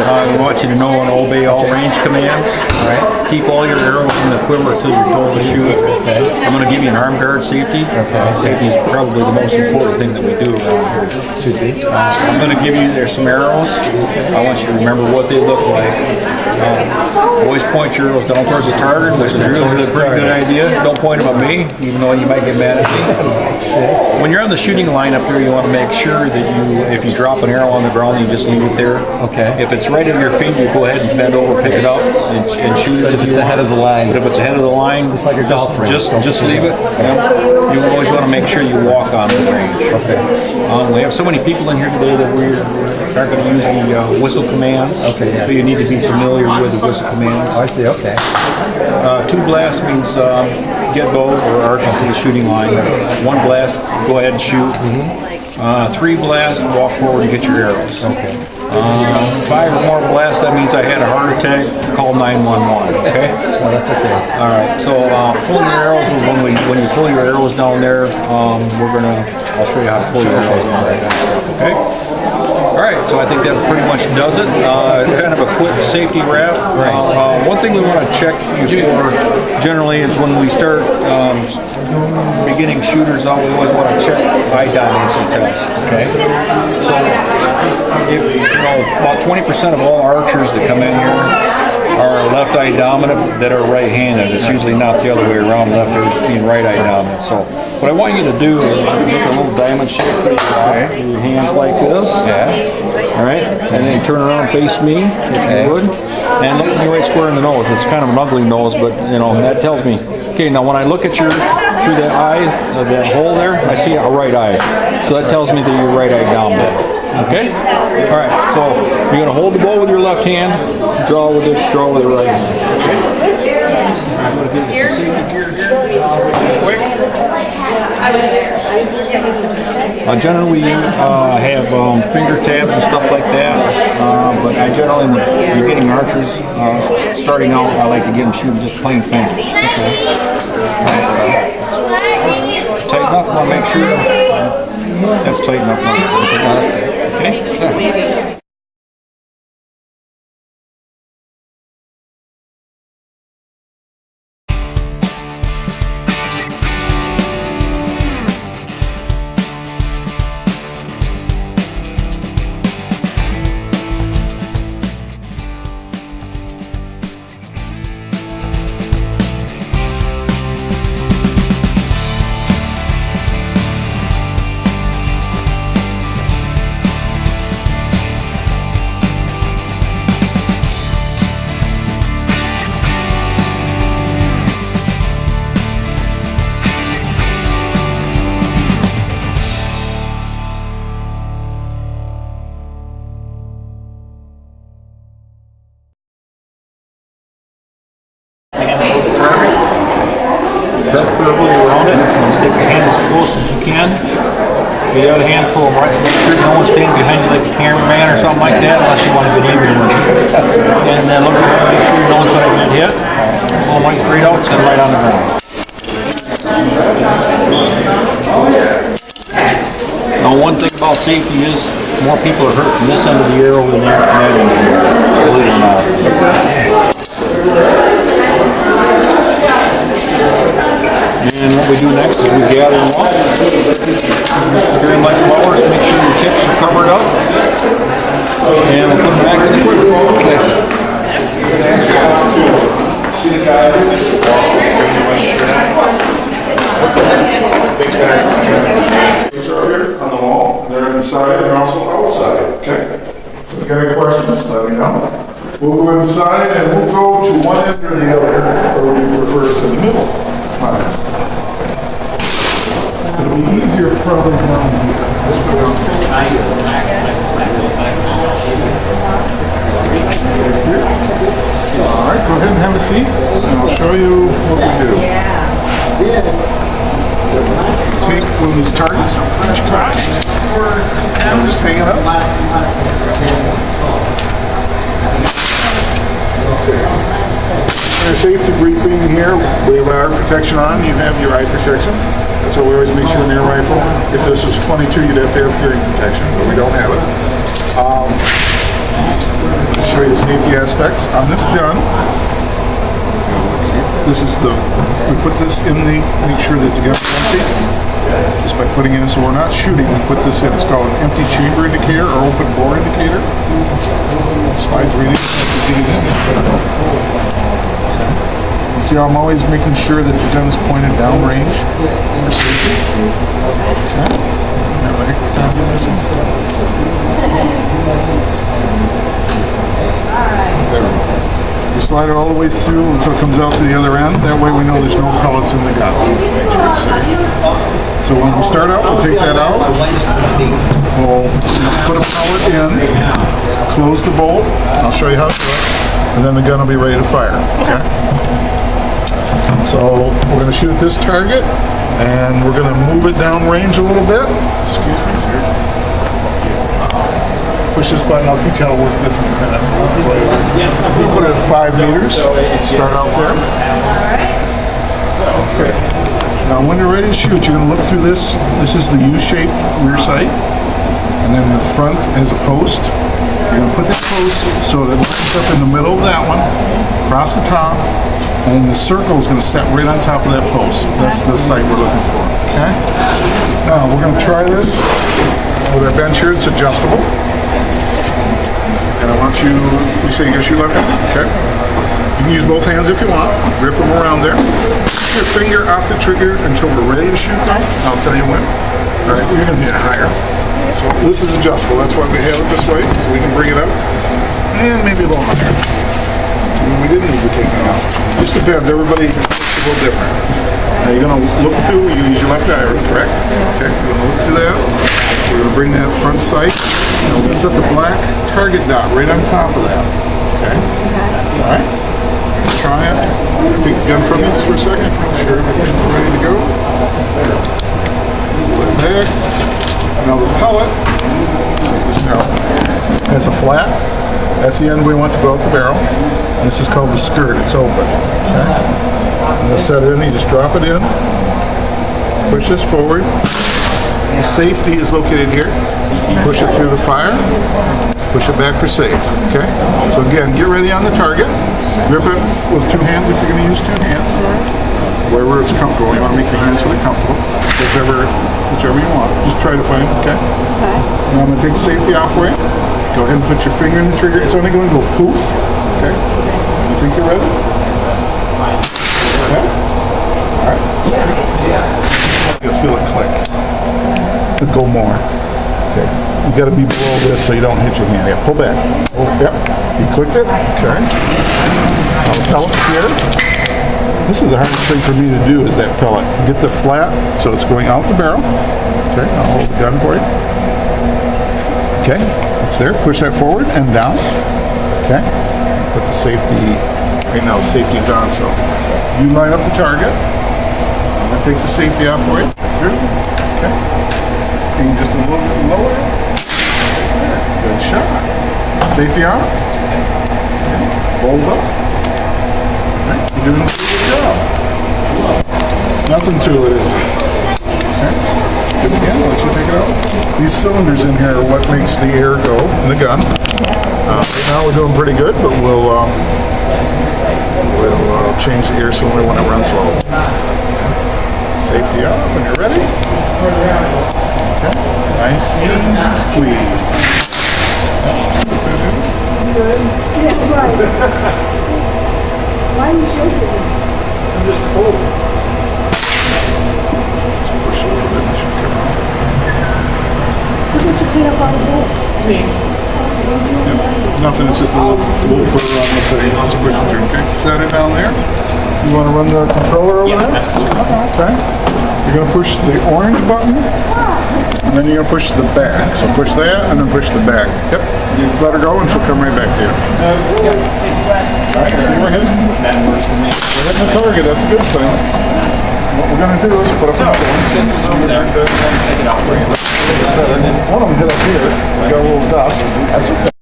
I want you to know and obey all range commands. All right. Keep all your arrows in the quiver until you're told to shoot. Okay. I'm going to give you an arm guard safety. Okay. Safety is probably the most important thing that we do around here. Should be. I'm going to give you there's some arrows. I want you to remember what they look like. Always point your arrows down towards the target, which is really a pretty good idea. Don't point them at me, even though you might get mad at me. When you're on the shooting line up here, you want to make sure that if you drop an arrow on the ground, you just leave it there. Okay. If it's right at your feet, you go ahead and bend over, pick it up, and shoot it. If it's ahead of the line. But if it's ahead of the line, just like your golf range. Just leave it. Yeah. You always want to make sure you walk on the range. Okay. We have so many people in here today that we aren't going to use the whistle commands. Okay. Yeah. So you need to be familiar with the whistle commands. Oh, I see. Okay. 2 blasts means get bow or arches to the shooting line. 1 blast, go ahead and shoot. 3 blasts, walk forward and get your arrows. Okay. 5 or more blasts, that means I had a heart attack, call 911, okay? So that's okay. All right, so pull your arrows, when you pull your arrows down there, I'll show you how to pull your arrows down there, okay? All right, so I think that pretty much does it. Kind of a quick safety wrap. Right. One thing we want to check before generally is when we start beginning shooters, we always want to check eye dominancy test. Okay. So if about 20% of all archers that come in here are left eye dominant that are right-handed. It's usually not the other way around, lefters being right eye dominant. So what I want you to do is make a little diamond shape for your hands like this. Yeah. All right, and then turn around and face me, if you would, and look me right square in the nose. It's kind of an ugly nose, but that tells me. Okay, now when I look at through that eye, that hole there, I see a right eye. So that tells me that you're right eye dominant. Okay? All right, so you're going to hold the bow with your left hand, draw with the right hand. Okay? I'm going to give you some safety gear here. Quick. Generally, we have finger tabs and stuff like that, but I generally, when you're getting archers starting out, I like to get them shooting just plain fingers. Okay? Tight enough, want to make sure that's tight enough. Okay? Preferably around it, and stick your hand as close as you can. With the other hand, pull them right. Make sure no one's standing behind you like a cameraman or something like that, unless you want to get even with it. And then look around, make sure no one's going to get hit. Pull them right straight out, set them right on the ground. Now, one thing about safety is more people are hurt from this end of the arrow than they are from that end of the arrow. Believe it or not. And what we do next is we gather them up. Treat them like flowers, make sure your tips are covered up. And we'll put them back in the quiver. Okay. These are here on the wall. They're inside and also outside. Okay? So if you got any questions, let me know. We'll go inside and we'll go to one end or the other, or would you prefer us in the middle? Fine. It'll be easier probably down here. Alright, go ahead and have a seat and I'll show you what we do. Take one of these targets, punch crossed, and just hang it up. Our safety briefing here, we have our protection on, you have your eye protection. So we always make sure in your rifle, if this was 22, you'd have to have hearing protection, but we don't have it. Show you the safety aspects on this gun. This is we put this in make sure that the gun is empty. Just by putting it in, so we're not shooting, we put this in. It's called an empty chamber indicator or open bore indicator. Slides right in, get it in. You see how I'm always making sure that the gun is pointed downrange for safety. Okay. Now, the heck, we're down to this one. There we go. We slide it all the way through until it comes out to the other end. That way we know there's no pellets in the gun. Make sure it's safe. So when we start out, we'll take that out. We'll put a pellet in, close the bolt. I'll show you how to do it. And then the gun will be ready to fire. Okay? So we're going to shoot at this target, and we're going to move it down range a little bit. Excuse me, sir. Push this button, I'll teach you how to work this in a minute. We'll put it at 5 meters, start out there. Okay. Now when you're ready to shoot, you're going to look through this. This is the U-shaped rear sight. And then the front is a post. You're going to put that post so that it lines up in the middle of that one, across the top, and the circle is going to set right on top of that post. That's the sight we're looking for, okay? Now we're going to try this with our bench here. It's adjustable. And I want you say you're going to shoot left-handed, okay? You can use both hands if you want. Grip them around there. Keep your finger off the trigger until we're ready to shoot them. I'll tell you when. All right, you're going to need it higher. So this is adjustable. That's why we have it this way, so we can bring it up. And maybe a little higher. We didn't need to take it out. Just depends. Everybody looks a little different. Now you're going to look through. You use your left eye, correct? Okay, you're going to look through that. We're going to bring that front sight. And we're going to set the black target dot right on top of that. Okay? All right. Try it. I'm going to take the gun from you just for a second. Make sure everything's ready to go. Put it back. Now the pellet, set this out, has a flat. That's the end we want to go out the barrel. And this is called the skirt. It's open. Okay? I'm going to set it in. You just drop it in. Push this forward. The safety is located here. Push it through the fire. Push it back for safe. Okay? So again, get ready on the target. Grip it with 2 hands if you're going to use 2 hands. Wherever it's comfortable. You want to make your hands really comfortable. Whichever you want. Just try to find it. Okay? Now I'm going to take the safety off for you. Go ahead and put your finger in the trigger. It's only going to go poof. Okay? You think you're ready? Okay? Alright. You'll feel it click. It'll go more. Okay. You got to be below this so you don't hit your hand. Yeah, pull back. Oh, yep. You clicked it. Okay. Now the pellet's here. This is the hardest thing for me to do is that pellet. Get the flat so it's going out the barrel. Okay. I'll hold the gun for you. Okay. It's there. Push that forward and down. Okay. Put the safety. Right now the safety's on, so you line up the target. I'm going to take the safety off for you. Through. Okay. And just a little bit lower. There. Good shot. Safety on. Okay. Hold up. Right. You're doing a good job. Nothing to it, is it? Okay. Good again. Let's take it out. These cylinders in here are what makes the air go in the gun. Right now we're doing pretty good, but we'll change the air cylinder when it runs low. Safety off, and you're ready. Okay. Nice, easy squeeze. Yes, right. Why are you shaking? I'm just cold. Just push a little bit and it should come out. What does it get up on the board? Yep. Nothing, it's just a little further on the thing. Let's push it through. Okay, set it down there. You want to run the controller over there? Absolutely. Okay. You're going to push the orange button, and then you're going to push the back. So push that, and then push the back. Yep. You let her go, and she'll come right back to you. All right, see we're hitting? That works for me. We're hitting the target. That's a good thing. What we're going to do is put up another one. Just over there. Take it out for you. One of them hit up here. We got a little dust. That's okay.